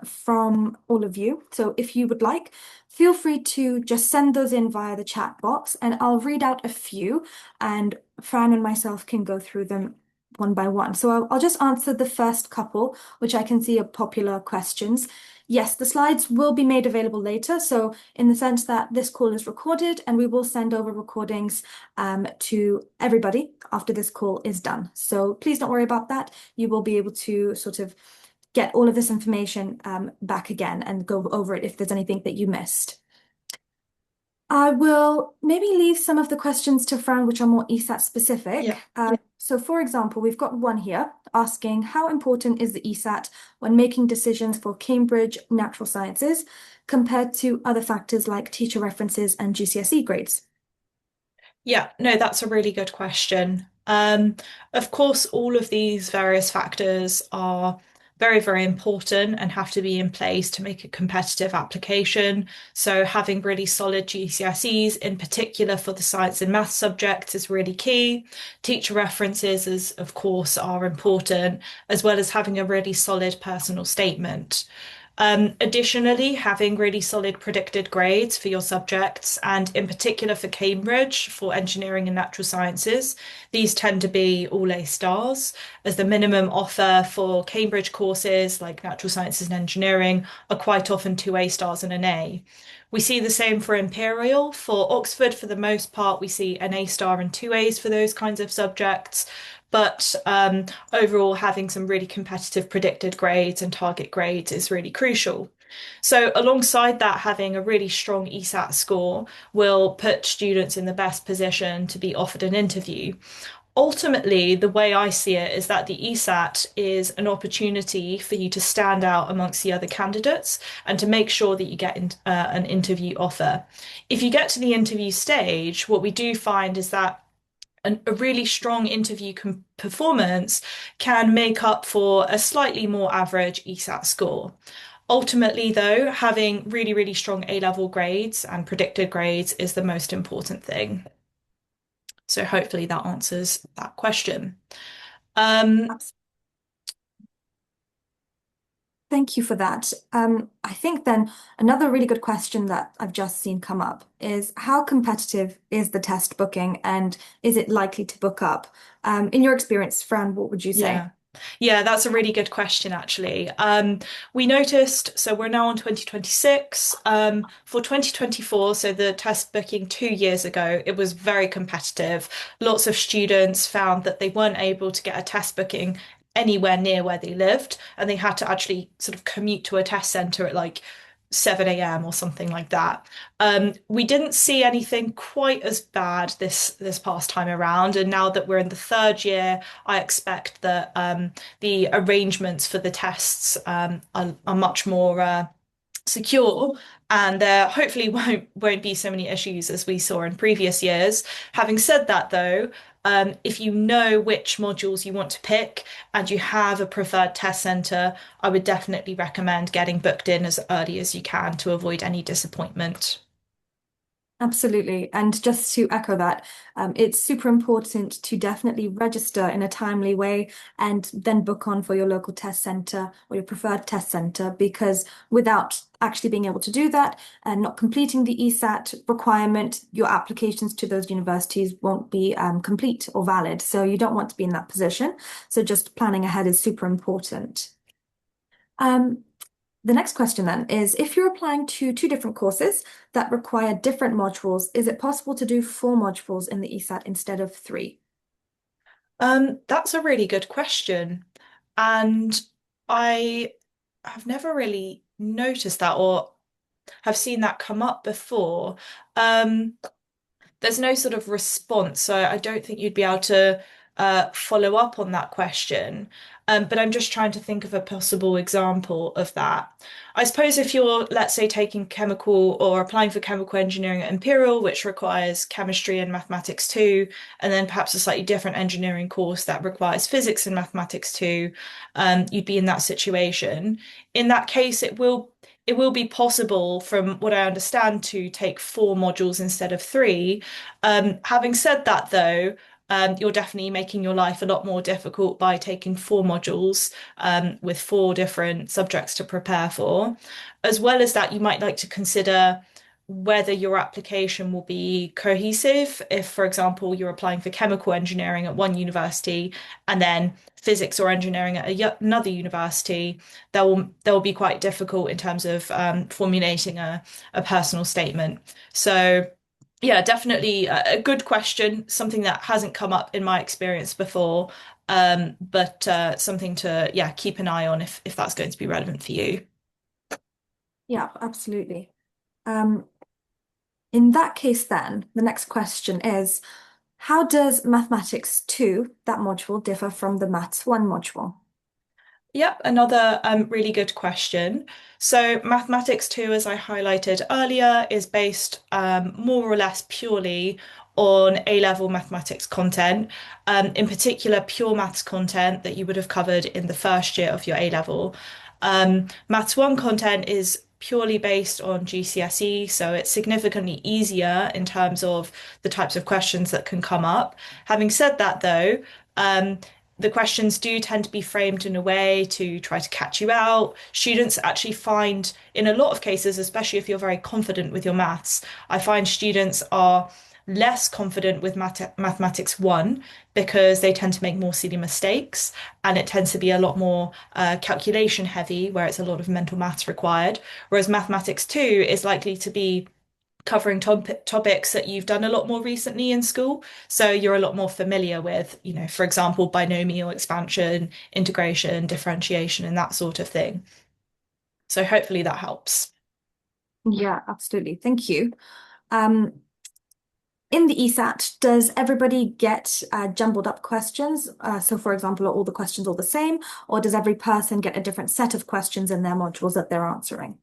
from all of you. So if you would like, feel free to just send those in via the chat box and I'll read out a few and Fran and myself can go through them one by one. So I'll just answer the first couple, which I can see are popular questions. Yes, the slides will be made available later. So in the sense that this call is recorded and we will send over recordings to everybody after this call is done. So please don't worry about that. You will be able to sort of get all of this information back again and go over it if there's anything that you missed. I will maybe leave some of the questions to Fran, which are more ESAT specific. Yeah. So for example, we've got one here asking, how important is the ESAT when making decisions for Cambridge Natural Sciences compared to other factors like teacher references and GCSE grades? Yeah, no, that's a really good question. Of course, all of these various factors are very, very important and have to be in place to make a competitive application. So having really solid GCSEs, in particular for the science and math subjects, is really key. Teacher references, of course, are important, as well as having a really solid personal statement. Additionally, having really solid predicted grades for your subjects, and in particular for Cambridge, for engineering and natural sciences, these tend to be all A stars, as the minimum offer for Cambridge courses like natural sciences and engineering are quite often two A stars and an A. We see the same for Imperial. For Oxford, for the most part, we see an A star and two A's for those kinds of subjects. But overall, having some really competitive predicted grades and target grades is really crucial. So, alongside that, having a really strong ESAT score will put students in the best position to be offered an interview. Ultimately, the way I see it is that the ESAT is an opportunity for you to stand out amongst the other candidates and to make sure that you get an interview offer. If you get to the interview stage, what we do find is that a really strong interview performance can make up for a slightly more average ESAT score. Ultimately, though, having really, really strong A-level grades and predicted grades is the most important thing. So hopefully that answers that question. Um, Thank you for that. I think then another really good question that I've just seen come up is how competitive is the test booking and is it likely to book up? In your experience, Fran, what would you yeah. say? Yeah, that's a really good question, actually. We noticed, so we're now on 2026. For 2024, so the test booking 2 years ago, it was very competitive. Lots of students found that they weren't able to get a test booking anywhere near where they lived, and they had to actually sort of commute to a test centre at like 7 a.m. or something like that. We didn't see anything quite as bad this past time around, and now that we're in the third year, I expect that the arrangements for the tests are much more secure, and there hopefully won't be so many issues as we saw in previous years. Having said that, though, if you know which modules you want to pick and you have a preferred test centre, I would definitely recommend getting booked in as early as you can to avoid any disappointment. Absolutely. And just to echo that, it's super important to definitely register in a timely way and then book on for your local test center or your preferred test center, because without actually being able to do that and not completing the ESAT requirement, your applications to those universities won't be complete or valid. So you don't want to be in that position. So just planning ahead is super important. Um, the next question then is, if you're applying to two different courses that require different modules, is it possible to do four modules in the ESAT instead of three? That's a really good question, and I have never really noticed that or have seen that come up before. Um, there's no sort of response, so I don't think you'd be able to follow up on that question. But I'm just trying to think of a possible example of that. I suppose if you're, let's say, taking chemical or applying for chemical engineering at Imperial, which requires chemistry and mathematics too, and then perhaps a slightly different engineering course that requires physics and mathematics too, you'd be in that situation. In that case, it will be possible, from what I understand, to take four modules instead of three. Having said that, though, you're definitely making your life a lot more difficult by taking four modules with four different subjects to prepare for. As well as that, you might like to consider whether your application will be cohesive. If, for example, you're applying for chemical engineering at one university and then physics or engineering at another university, that will be quite difficult in terms of formulating a personal statement. So yeah, definitely a good question, something that hasn't come up in my experience before, but something to yeah keep an eye on if that's going to be relevant for you. Yeah, absolutely. Um, in that case, then, the next question is, how does Mathematics 2, that module, differ from the Maths 1 module? Yep, another really good question. So, Mathematics 2, as I highlighted earlier, is based more or less purely on A-level mathematics content, in particular, pure maths content that you would have covered in the first year of your A-level. Maths 1 content is purely based on GCSE, so it's significantly easier in terms of the types of questions that can come up. Having said that, though, um, the questions do tend to be framed in a way to try to catch you out. Students actually find, in a lot of cases, especially if you're very confident with your maths, I find students are less confident with mathematics 1 because they tend to make more silly mistakes and it tends to be a lot more calculation heavy where it's a lot of mental maths required, whereas mathematics 2 is likely to be covering topics that you've done a lot more recently in school. So you're a lot more familiar with, for example, binomial expansion, integration, differentiation, and that sort of thing. So hopefully that helps. Yeah, absolutely. Thank you. Um, in the ESAT, does everybody get jumbled up questions? So, for example, are all the questions all the same, or does every person get a different set of questions in their modules that they're answering?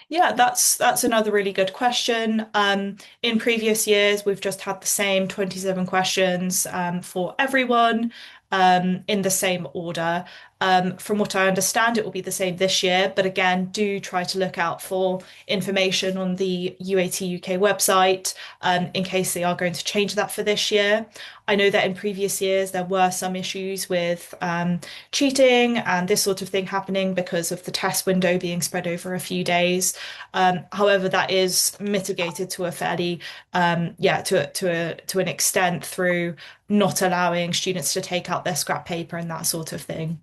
Yeah, that's another really good question. In previous years, we've just had the same 27 questions for everyone in the same order. From what I understand, it will be the same this year, but again, do try to look out for information on the UAT UK website in case they are going to change that for this year. I know that in previous years there were some issues with cheating and this sort of thing happening because of the test window being spread over a few days. However, that is mitigated to a fairly, yeah, to an extent through not allowing students to take out their scrap paper and that sort of thing.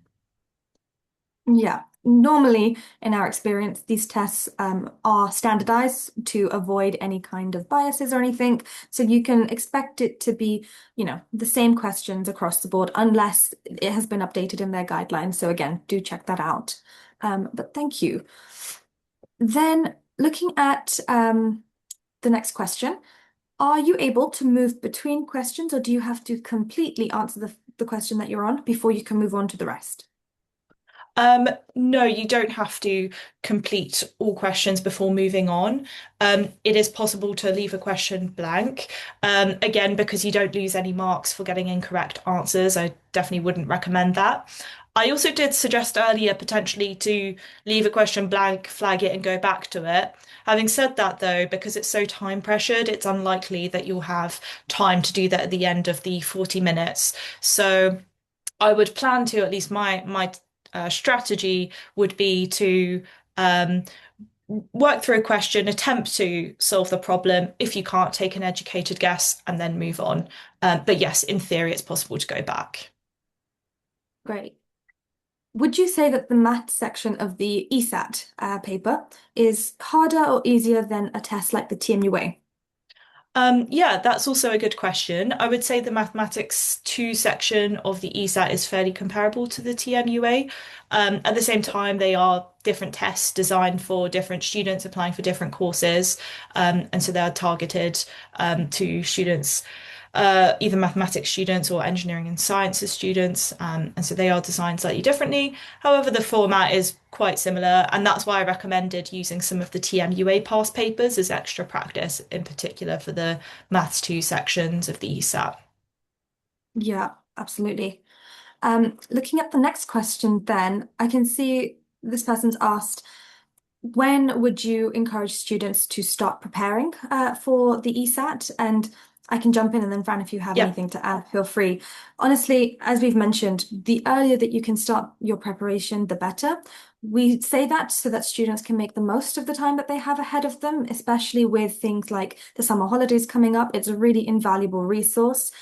Yeah, normally in our experience, these tests are standardized to avoid any kind of biases or anything. So you can expect it to be, the same questions across the board unless it has been updated in their guidelines. So again, do check that out. But thank you. Then looking at the next question, are you able to move between questions or do you have to completely answer the question that you're on before you can move on to the rest? No, you don't have to complete all questions before moving on. It is possible to leave a question blank. Again, because you don't lose any marks for getting incorrect answers, I definitely wouldn't recommend that. I also did suggest earlier potentially to leave a question blank, flag it, and go back to it. Having said that, though, because it's so time pressured, it's unlikely that you'll have time to do that at the end of the 40 minutes. So I would plan to, at least my strategy would be to um, work through a question, attempt to solve the problem. If you can't, take an educated guess and then move on. But yes, in theory, it's possible to go back. Great. Would you say that the math section of the ESAT paper is harder or easier than a test like the TMUA? Yeah, that's also a good question. I would say the mathematics 2 section of the ESAT is fairly comparable to the TMUA. At the same time, they are different tests designed for different students applying for different courses. And so they are targeted to students, either mathematics students or engineering and sciences students. And so they are designed slightly differently. However, the format is quite similar, and that's why I recommended using some of the TMUA past papers as extra practice, in particular for the Maths 2 sections of the ESAT. Yeah, absolutely. Looking at the next question, then, I can see this person's asked, when would you encourage students to start preparing for the ESAT? And I can jump in and then, Fran, if you have Yeah. anything to add, feel free. Honestly, as we've mentioned, the earlier that you can start your preparation, the better. We say that so that students can make the most of the time that they have ahead of them, especially with things like the summer holidays coming up. It's a really invaluable resource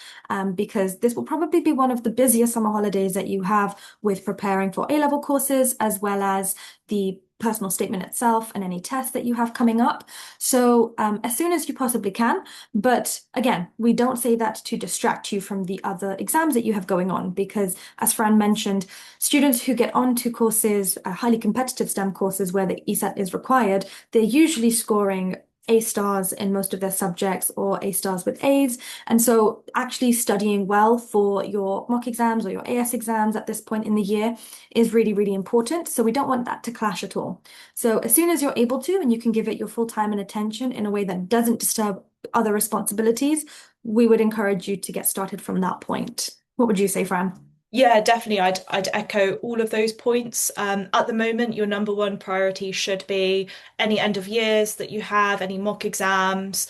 because this will probably be one of the busiest summer holidays that you have with preparing for A-level courses as well as the personal statement itself and any tests that you have coming up. So as soon as you possibly can. But again, we don't say that to distract you from the other exams that you have going on, because as Fran mentioned, students who get onto courses, highly competitive STEM courses where the ESAT is required, they're usually scoring A stars in most of their subjects or A stars with A's. And so actually studying well for your mock exams or your AS exams at this point in the year is really, really important. So we don't want that to clash at all. So as soon as you're able to, and you can give it your full time and attention in a way that doesn't disturb other responsibilities, we would encourage you to get started from that point. What would you say, Fran? Yeah, definitely. I'd echo all of those points. At the moment, your number one priority should be any end of years that you have, any mock exams.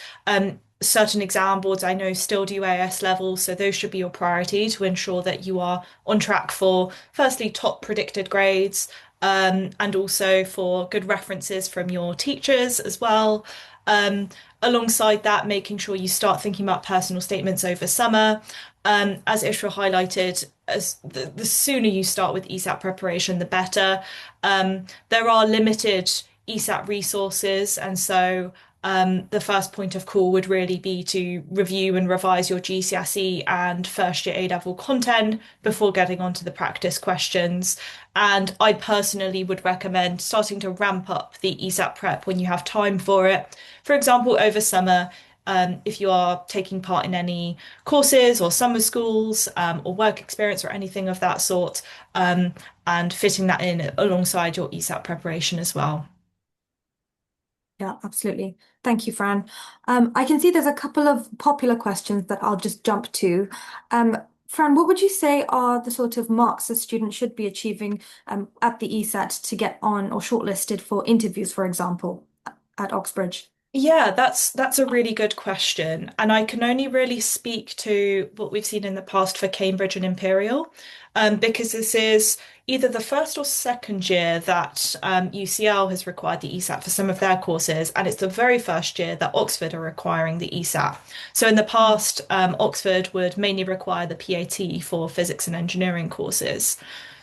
Certain exam boards I know still do AS levels, so those should be your priority to ensure that you are on track for firstly top predicted grades, and also for good references from your teachers as well. Um, Alongside that, making sure you start thinking about personal statements over summer. As Ishra highlighted, as the sooner you start with ESAT preparation, the better. There are limited ESAT resources, and so the first point of call would really be to review and revise your GCSE and first year A-level content before getting onto the practice questions. And I personally would recommend starting to ramp up the ESAT prep when you have time for it. For example, over summer, if you are taking part in any courses or summer schools or work experience or anything of that sort, and fitting that in alongside your ESAT preparation as well. Yeah, absolutely. Thank you, Fran. I can see there's a couple of popular questions that I'll just jump to. Fran, what would you say are the sort of marks a student should be achieving at the ESAT to get on or shortlisted for interviews, for example, at Oxbridge? Yeah, that's a really good question. And I can only really speak to what we've seen in the past for Cambridge and Imperial, because this is either the first or second year that UCL has required the ESAT for some of their courses, and it's the very first year that Oxford are requiring the ESAT. So in the past, Oxford would mainly require the PAT for physics and engineering courses.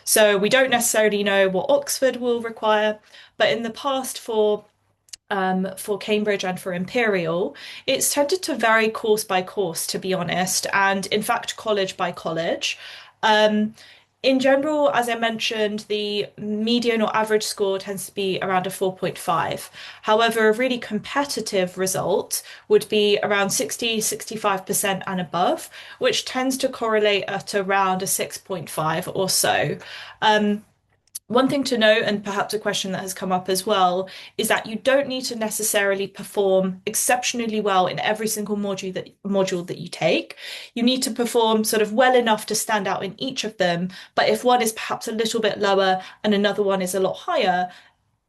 So we don't necessarily know what Oxford will require, but in the past for Cambridge and for Imperial, it's tended to vary course by course, to be honest, and in fact, college by college. Um, in general, as I mentioned, the median or average score tends to be around a 4.5. However, a really competitive result would be around 65% and above, which tends to correlate at around a 6.5 or so. Um, One thing to note, and perhaps a question that has come up as well, is that you don't need to necessarily perform exceptionally well in every single module that you take. You need to perform sort of well enough to stand out in each of them. But if one is perhaps a little bit lower and another one is a lot higher,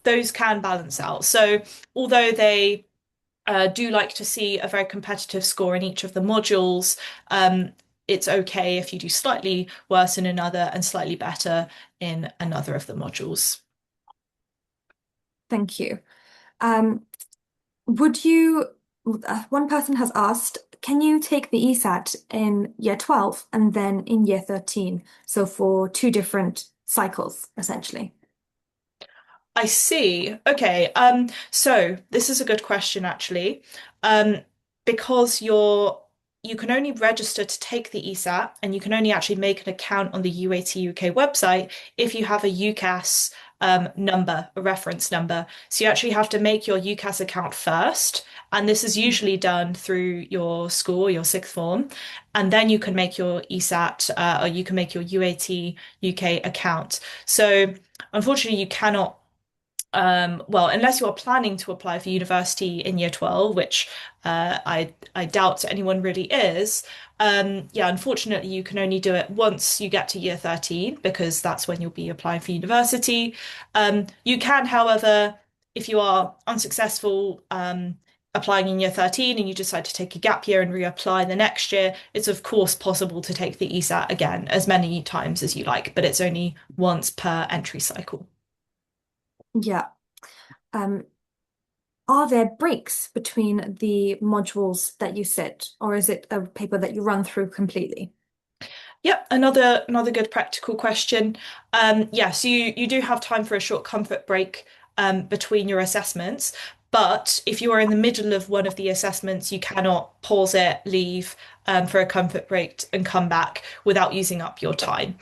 those can balance out. So although they do like to see a very competitive score in each of the modules. It's okay if you do slightly worse in another and slightly better in another of the modules. Thank you. Um, would you, one person has asked, can you take the ESAT in year 12 and then in year 13? So for two different cycles, essentially. I see. Okay. So this is a good question actually. Um, because you can only register to take the ESAT and you can only actually make an account on the UAT UK website if you have a UCAS number, a reference number. So you actually have to make your UCAS account first, and this is usually done through your school, your sixth form, and then you can make your ESAT or you can make your UAT UK account. So unfortunately, you cannot well, unless you are planning to apply for university in year 12, which I doubt anyone really is, yeah, unfortunately, you can only do it once you get to year 13 because that's when you'll be applying for university. You can, however, if you are unsuccessful applying in year 13 and you decide to take a gap year and reapply the next year, it's of course possible to take the ESAT again as many times as you like, but it's only once per entry cycle. Yeah. Um, are there breaks between the modules that you sit, or is it a paper that you run through completely? Yep, another good practical question. Yes, you do have time for a short comfort break between your assessments, but if you are in the middle of one of the assessments, you cannot pause it, leave for a comfort break, and come back without using up your time.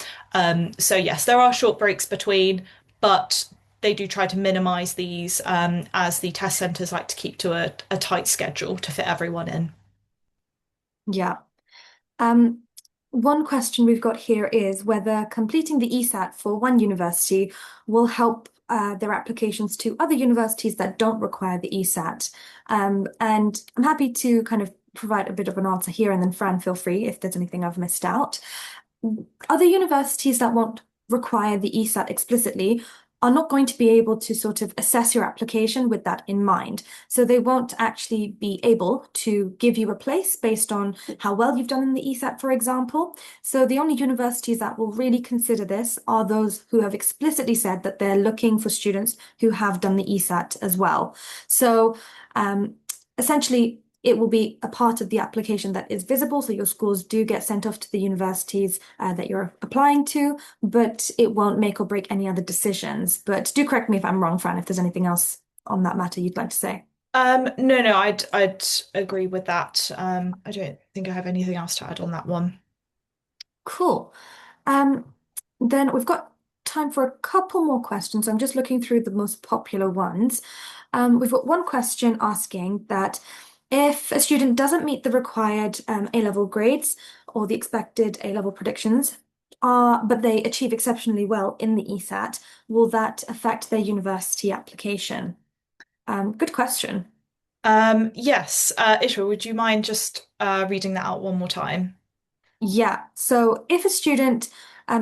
So yes, there are short breaks between, but they do try to minimize these as the test centers like to keep to a tight schedule to fit everyone in. Yeah. Um, one question we've got here is whether completing the ESAT for one university will help their applications to other universities that don't require the ESAT. And I'm happy to kind of provide a bit of an answer here, and then Fran, feel free if there's anything I've missed out. Other universities that won't require the ESAT explicitly are not going to be able to sort of assess your application with that in mind. So they won't actually be able to give you a place based on how well you've done in the ESAT, for example. So the only universities that will really consider this are those who have explicitly said that they're looking for students who have done the ESAT as well. So essentially, it will be a part of the application that is visible. So your scores do get sent off to the universities that you're applying to, but it won't make or break any other decisions. But do correct me if I'm wrong, Fran, if there's anything else on that matter you'd like to say. No, I'd agree with that. I don't think I have anything else to add on that one. Cool. Um, then we've got time for a couple more questions. I'm just looking through the most popular ones. We've got one question asking that if a student doesn't meet the required A-level grades or the expected A-level predictions, but they achieve exceptionally well in the ESAT, will that affect their university application? Good question. Yes, Ishra, would you mind just reading that out one more time? Yeah, so if a student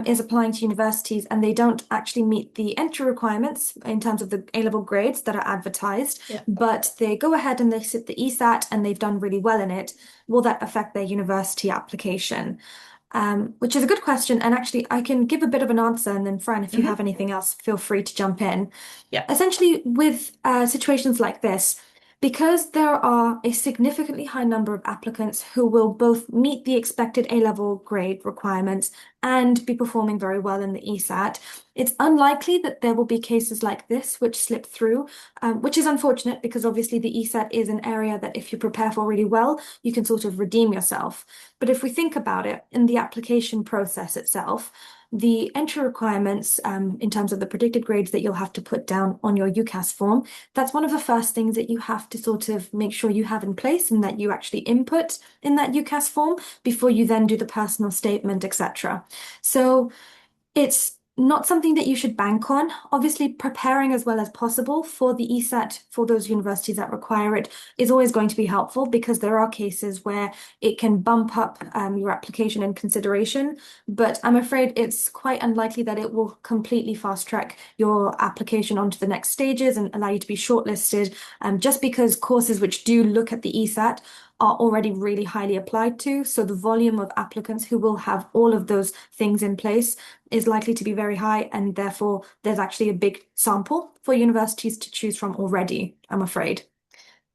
is applying to universities and they don't actually meet the entry requirements in terms of the A-level grades that are advertised, Yeah. but they go ahead and they sit the ESAT and they've done really well in it, will that affect their university application? Which is a good question. And actually, I can give a bit of an answer. And then, Fran, if you Hmm. have anything else, feel free to jump in. Yeah. Essentially, with situations like this, Because there are a significantly high number of applicants who will both meet the expected A-level grade requirements and be performing very well in the ESAT, it's unlikely that there will be cases like this which slip through, which is unfortunate because obviously the ESAT is an area that if you prepare for really well, you can sort of redeem yourself. But if we think about it, in the application process itself, the entry requirements, in terms of the predicted grades that you'll have to put down on your UCAS form, that's one of the first things that you have to sort of make sure you have in place and that you actually input in that UCAS form before you then do the personal statement, etc. So it's not something that you should bank on. Obviously, preparing as well as possible for the ESAT for those universities that require it is always going to be helpful because there are cases where it can bump up your application in consideration. But I'm afraid it's quite unlikely that it will completely fast track your application onto the next stages and allow you to be shortlisted, just because courses which do look at the ESAT are already really highly applied to. So the volume of applicants who will have all of those things in place is likely to be very high, and therefore there's actually a big sample for universities to choose from already, I'm afraid.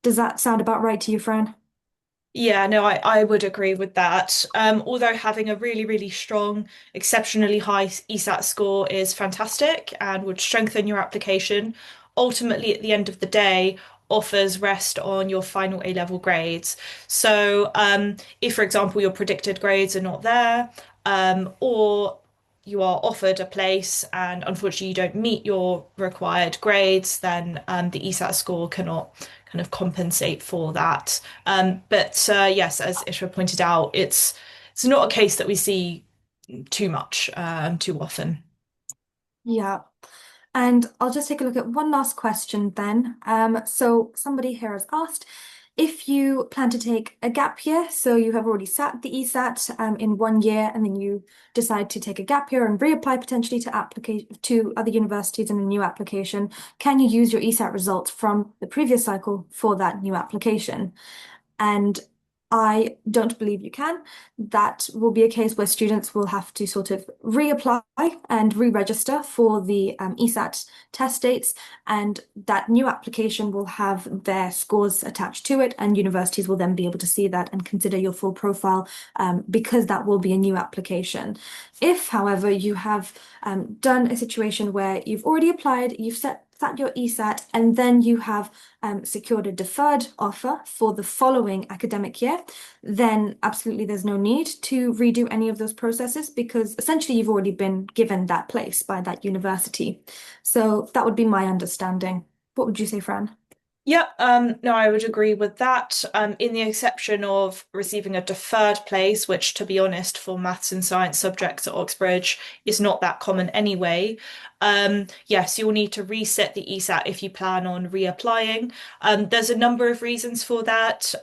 Does that sound about right to you, Fran? Yeah, no, I would agree with that. Although having a really, really strong, exceptionally high ESAT score is fantastic and would strengthen your application, ultimately at the end of the day, offers rest on your final A-level grades. So, if, for example, your predicted grades are not there, or you are offered a place and unfortunately you don't meet your required grades, then the ESAT score cannot kind of compensate for that. But yes, as Ishra pointed out, it's not a case that we see too much, too often. Yeah. And I'll just take a look at one last question then. So somebody here has asked if you plan to take a gap year, so you have already sat the ESAT in 1 year, and then you decide to take a gap year and reapply potentially to applicate to other universities in a new application, can you use your ESAT results from the previous cycle for that new application? And I don't believe you can. That will be a case where students will have to sort of reapply and re-register for the ESAT test dates, and that new application will have their scores attached to it, and universities will then be able to see that and consider your full profile, because that will be a new application. If, however, you have done a situation where you've already applied, you've sat your ESAT, and then you have secured a deferred offer for the following academic year, then absolutely there's no need to redo any of those processes because essentially you've already been given that place by that university. So that would be my understanding. What would you say, Fran? Yeah, no, I would agree with that. In the exception of receiving a deferred place, which, to be honest, for maths and science subjects at Oxbridge is not that common anyway. Yes, you'll need to reset the ESAT if you plan on reapplying. There's a number of reasons for that,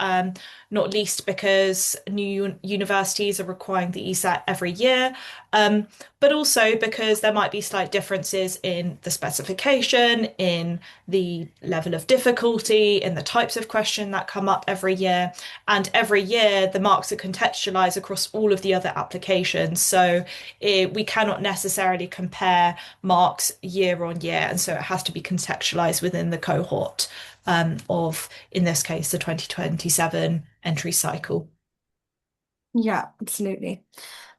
not least because new universities are requiring the ESAT every year, but also because there might be slight differences in the specification, in the level of difficulty, in the types of question that come up every year. And every year, the marks are contextualized across all of the other applications. So we cannot necessarily compare marks year on year. And so it has to be contextualized within the cohort of, in this case, the 2027 entry cycle. Yeah, absolutely.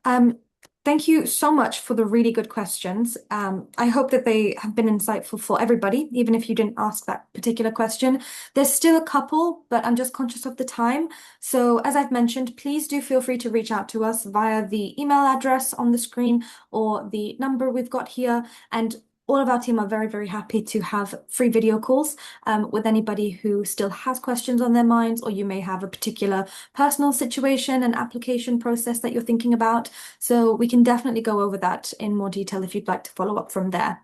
Um, Thank you so much for the really good questions. I hope that they have been insightful for everybody, even if you didn't ask that particular question. There's still a couple, but I'm just conscious of the time. So as I've mentioned, please do feel free to reach out to us via the email address on the screen or the number we've got here. And all of our team are very, very happy to have free video calls with anybody who still has questions on their minds, or you may have a particular personal situation and application process that you're thinking about. So we can definitely go over that in more detail if you'd like to follow up from there.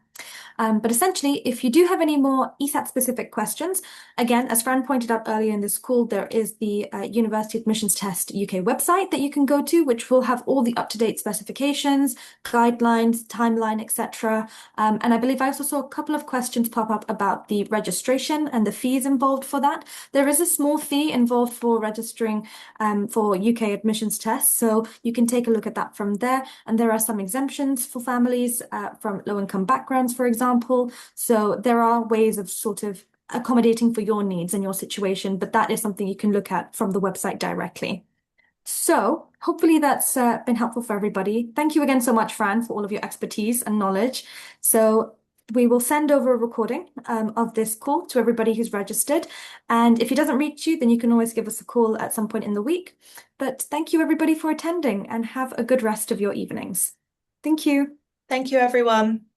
But essentially, if you do have any more ESAT specific questions, again, as Fran pointed out earlier in this call, there is the University Admissions Test UK website that you can go to, which will have all the up-to-date specifications, guidelines, timeline, etc. And I believe I also saw a couple of questions pop up about the registration and the fees involved for that. There is a small fee involved for registering for UK admissions tests, so you can take a look at that from there. And there are some exemptions for families from low-income backgrounds, for example. So there are ways of sort of accommodating for your needs and your situation, but that is something you can look at from the website directly. So, hopefully that's been helpful for everybody. Thank you again so much, Fran, for all of your expertise and knowledge. So, we will send over a recording of this call to everybody who's registered. And if he doesn't reach you, then you can always give us a call at some point in the week. But thank you, everybody, for attending and have a good rest of your evenings. Thank you. Thank you, everyone.